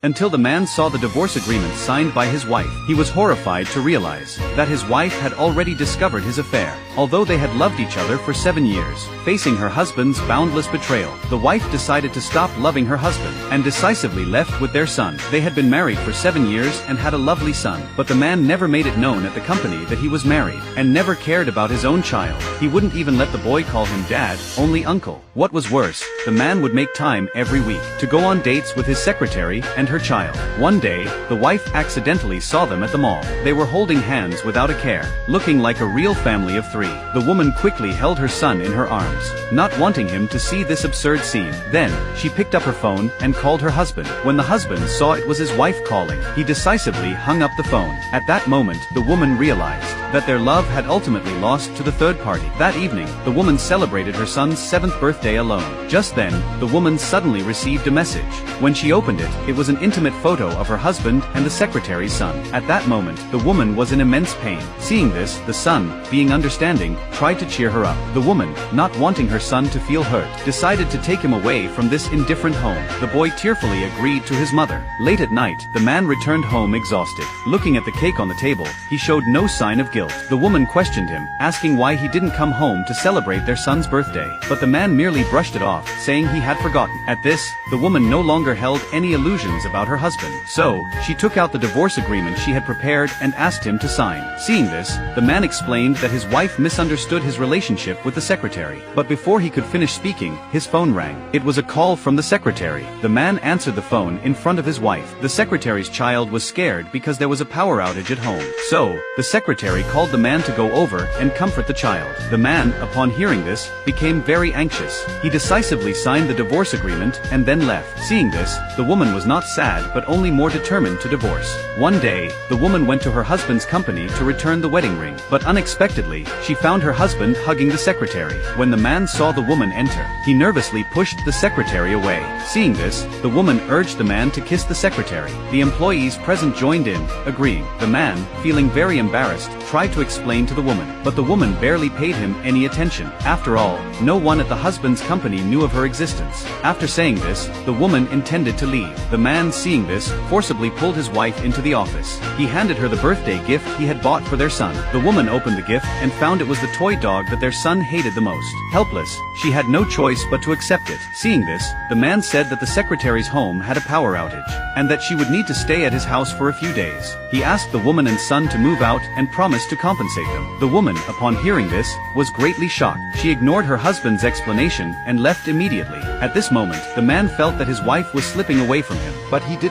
until the man saw the divorce agreement signed by his wife. He was horrified to realize that his wife had already discovered his affair. Although they had loved each other for 7 years, facing her husband's boundless betrayal, the wife decided to stop loving her husband and decisively left with their son. They had been married for 7 years and had a lovely son, but the man never made it known at the company that he was married and never cared about his own child. He wouldn't even let the boy call him dad, only uncle. What was worse, the man would make time every week to go on dates with his secretary and her child. One day, the wife accidentally saw them at the mall. They were holding hands without a care, looking like a real family of 3. The woman quickly held her son in her arms, not wanting him to see this absurd scene. Then, she picked up her phone and called her husband. When the husband saw it was his wife calling, he decisively hung up the phone. At that moment, the woman realized that their love had ultimately lost to the third party. That evening, the woman celebrated her son's 7th birthday alone. Just then, the woman suddenly received a message. When she opened it, it was an intimate photo of her husband and the secretary's son. At that moment, the woman was in immense pain. Seeing this, the son, being understanding, tried to cheer her up. The woman, not wanting her son to feel hurt, decided to take him away from this indifferent home. The boy tearfully agreed to his mother. Late at night, the man returned home exhausted. Looking at the cake on the table, he showed no sign of guilt. The woman questioned him, asking why he didn't come home to celebrate their son's birthday. But the man merely brushed it off, saying he had forgotten. At this, the woman no longer held any illusions about her husband. So, she took out the divorce agreement she had prepared and asked him to sign. Seeing this, the man explained that his wife misunderstood his relationship with the secretary. But before he could finish speaking, his phone rang. It was a call from the secretary. The man answered the phone in front of his wife. The secretary's child was scared because there was a power outage at home. So, the secretary called the man to go over and comfort the child. The man, upon hearing this, became very anxious. He decisively signed the divorce agreement and then left. Seeing this, the woman was not sad but only more determined to divorce. One day, the woman went to her husband's company to return the wedding ring, but unexpectedly, she found her husband hugging the secretary. When the man saw the woman enter, he nervously pushed the secretary away. Seeing this, the woman urged the man to kiss the secretary. The employees present joined in, agreeing. The man, feeling very embarrassed, tried to explain to the woman, but the woman barely paid him any attention. After all, no one at the husband's company knew of her existence. After saying this, the woman intended to leave. The man, seeing this, forcibly pulled his wife into the office. He handed her the birthday gift he had bought for their son. The woman opened the gift and found it was the toy dog that their son hated the most. Helpless, she had no choice but to accept it. Seeing this, the man said that the secretary's home had a power outage, and that she would need to stay at his house for a few days. He asked the woman and son to move out and promised to compensate them. The woman, upon hearing this, was greatly shocked. She ignored her husband's explanation and left immediately. At this moment, the man felt that his wife was slipping away from him, but he didn't